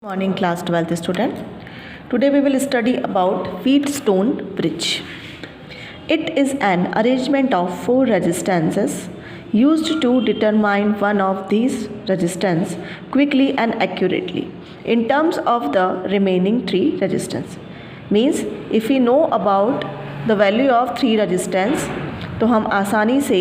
Morning class 12th student. Today we will study about Wheatstone bridge. It is an arrangement of four resistances used to determine one of these resistance quickly and accurately in terms of the remaining three resistance. Means if we know about the value of three resistance तो हम आसानी से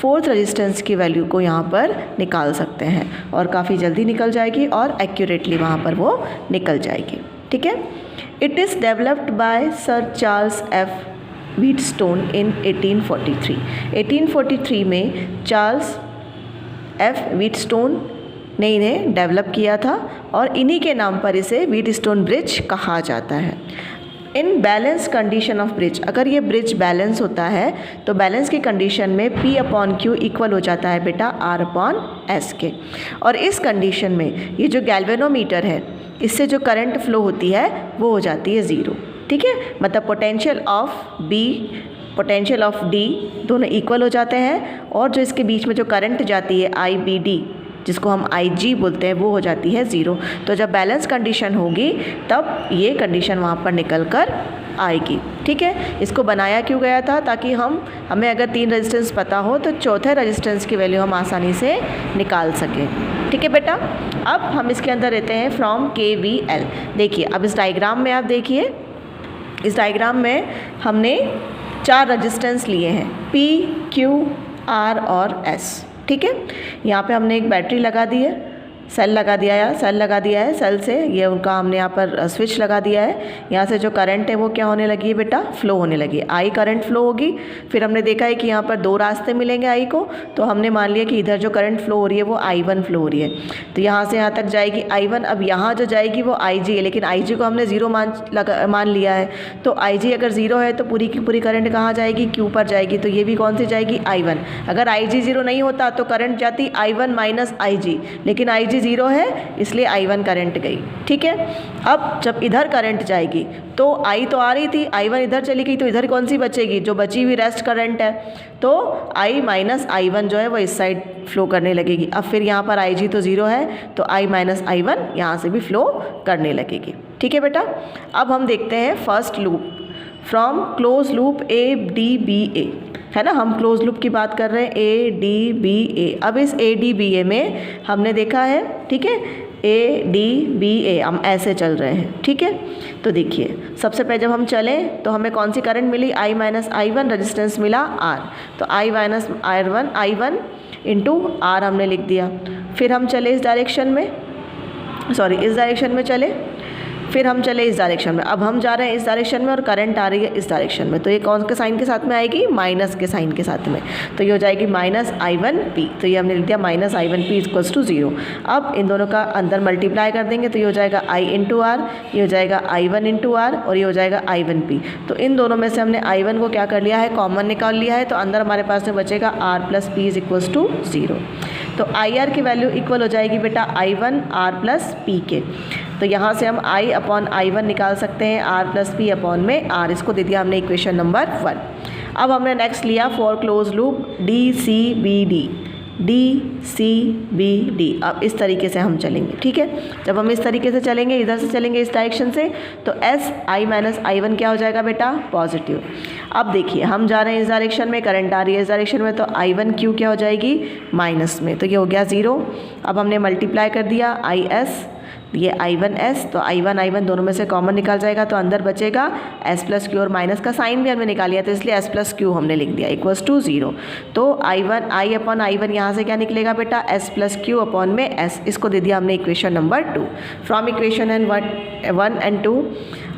fourth resistance की value को यहाँ पर निकाल सकते हैं और काफ़ी जल्दी निकल जाएगी और एक्यूरेटली वहाँ पर वो निकल जाएगी। ठीक है। It is developed by sir Charles F Wheatstone in 1843। 1843 में चार्ल्स एफ व्हीटस्टोन ने इन्हें डेवलप किया था और इन्हीं के नाम पर इसे व्हीटस्टोन ब्रिज कहा जाता है। In balance condition of bridge, अगर ये ब्रिज बैलेंस होता है तो बैलेंस की कंडीशन में P अपॉन Q इक्वल हो जाता है बेटा R अपॉन S के। और इस कंडीशन में ये जो गैल्वेनोमीटर है इससे जो करंट फ्लो होती है वो हो जाती है ज़ीरो। ठीक है, मतलब potential of B potential of D दोनों इक्वल हो जाते हैं और जो इसके बीच में जो करंट जाती है IBD जिसको हम IG बोलते हैं वो हो जाती है ज़ीरो। तो जब बैलेंस कंडीशन होगी तब ये कंडीशन वहाँ पर निकल कर आएगी। ठीक है, इसको बनाया क्यों गया था ताकि हमें अगर तीन रेजिस्टेंस पता हो तो चौथे रेजिस्टेंस की वैल्यू हम आसानी से निकाल सकें। ठीक है बेटा, अब हम इसके अंदर रहते हैं फ्रॉम KVL। देखिए अब इस डायग्राम में आप देखिए, इस डायग्राम में हमने चार रेजिस्टेंस लिए हैं P, Q, R और S। ठीक है, यहाँ पे हमने एक बैटरी लगा दी है, सेल लगा दिया है, सेल से ये उनका हमने यहाँ पर स्विच लगा दिया है। यहाँ से जो करंट है वो क्या होने लगी है बेटा, फ्लो होने लगी है, I करंट फ्लो होगी। फिर हमने देखा है कि यहाँ पर दो रास्ते मिलेंगे I को, तो हमने मान लिया कि इधर जो करंट फ्लो हो रही है वो I1 फ्लो हो रही है, तो यहाँ से यहाँ तक जाएगी I1। अब यहाँ जो जाएगी वो IG है, लेकिन IG को हमने ज़ीरो मान लिया है, तो IG अगर ज़ीरो है तो पूरी की पूरी करंट कहाँ जाएगी, Q पर जाएगी, तो ये भी कौन सी जाएगी, I1। अगर IG ज़ीरो नहीं होता तो करंट जाती I1 माइनस IG, लेकिन IG ज़ीरो है इसलिए I1 करंट गई। ठीक है, अब जब इधर करंट जाएगी तो I तो आ रही थी, I1 इधर चली गई, तो इधर कौन सी बचेगी, जो बची हुई रेस्ट करंट है, तो I माइनस I1 जो है वो इस साइड फ्लो करने लगेगी। अब फिर यहाँ पर IG तो ज़ीरो है तो I माइनस I1 यहाँ से भी फ्लो करने लगेगी। ठीक है बेटा, अब हम देखते हैं first loop from close loop ADBA, है ना, हम क्लोज लूप की बात कर रहे हैं ADBA। अब इस ADBA में हमने देखा है, ठीक है, ADBA हम ऐसे चल रहे हैं। ठीक है, तो देखिए सबसे पहले जब हम चलें तो हमें कौन सी करंट मिली, I माइनस I1, रेजिस्टेंस मिला R, तो I minus I1 into R हमने लिख दिया। फिर हम चले इस डायरेक्शन में, इस डायरेक्शन में चले, फिर हम चले इस डायरेक्शन में। अब हम जा रहे हैं इस डायरेक्शन में और करंट आ रही है इस डायरेक्शन में, तो ये कौन के साइन के साथ में आएगी, माइनस के साइन के साथ में, तो ये हो जाएगी माइनस I1P, तो ये हमने लिख दिया minus I1P equals to zero. अब इन दोनों का अंदर मल्टीप्लाई कर देंगे तो ये हो जाएगा I इंटू R, ये हो जाएगा I1 इंटू R और ये हो जाएगा I1P। तो इन दोनों में से हमने I1 को क्या कर लिया है, कॉमन निकाल लिया है, तो अंदर हमारे पास में बचेगा R plus P equals to zero. तो IR की वैल्यू इक्वल हो जाएगी बेटा I1 R प्लस P के, तो यहाँ से हम I अपॉन I1 निकाल सकते हैं R प्लस P अपॉन में R, इसको दे दिया हमने इक्वेशन नंबर 1। अब हमने नेक्स्ट लिया फॉर क्लोज लूप DCBD। अब इस तरीके से हम चलेंगे। ठीक है, जब हम इस तरीके से चलेंगे, इधर से चलेंगे इस डायरेक्शन से, तो I माइनस I1 क्या हो जाएगा बेटा, पॉजिटिव। अब देखिए हम जा रहे हैं इस डायरेक्शन में, करंट आ रही है इस डायरेक्शन में, तो I1Q क्या हो जाएगी, माइनस में, तो ये हो गया ज़ीरो। अब हमने मल्टीप्लाई कर दिया IS, ये I1S, तो I1 दोनों में से कॉमन निकाल जाएगा, तो अंदर बचेगा S प्लस Q, और माइनस का साइन भी हमने निकाल लिया तो इसलिए S प्लस Q हमने लिख दिया इक्वल्स टू ज़ीरो। तो I अपॉन I1 यहाँ से क्या निकलेगा बेटा, S प्लस Q अपॉन में S, इसको दे दिया हमने equation number 2। From equation 1 and 2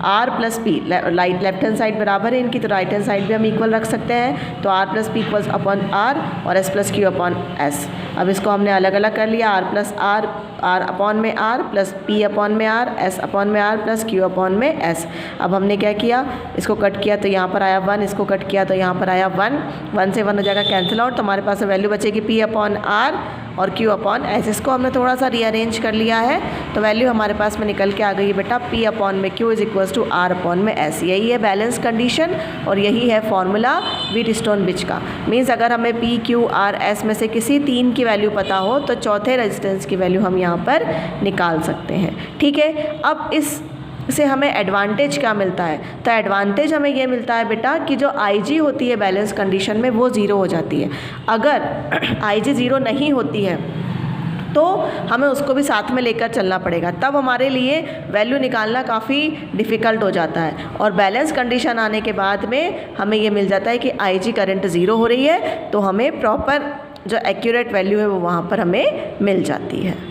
R plus P, left hand side बराबर है इनकी, तो राइट हैंड साइड भी हम इक्वल रख सकते हैं, तो R plus P equals upon R और S plus Q upon S। अब इसको हमने अलग अलग कर लिया, R प्लस R अपॉन में R प्लस P अपॉन में R, S अपॉन में R प्लस Q अपॉन में S। अब हमने क्या किया, इसको कट किया तो यहाँ पर आया 1, इसको कट किया तो यहाँ पर आया 1 से 1 हो जाएगा कैंसिल आउट, तो हमारे पास वैल्यू बचेगी P अपॉन R और Q अपॉन S। इसको हमने थोड़ा सा रीअरेंज कर लिया है तो वैल्यू हमारे पास में निकल के आ गई है बेटा P अपॉन में Q is equals to R upon में S। यही है बैलेंस कंडीशन और यही है फॉर्मूला व्हीटस्टोन ब्रिज का। मीन्स अगर हमें P Q R S में से किसी 3 की वैल्यू पता हो तो चौथे रेजिस्टेंस की वैल्यू हम यहाँ पर निकाल सकते हैं। ठीक है, अब इससे हमें एडवांटेज क्या मिलता है? तो एडवांटेज हमें ये मिलता है बेटा कि जो IG होती है बैलेंस कंडीशन में वो ज़ीरो हो जाती है। अगर IG ज़ीरो नहीं होती है तो हमें उसको भी साथ में लेकर चलना पड़ेगा, तब हमारे लिए वैल्यू निकालना काफ़ी डिफ़िकल्ट हो जाता है। और बैलेंस कंडीशन आने के बाद में हमें ये मिल जाता है कि IG करंट ज़ीरो हो रही है तो हमें प्रॉपर जो एक्यूरेट वैल्यू है वो वहाँ पर हमें मिल जाती है।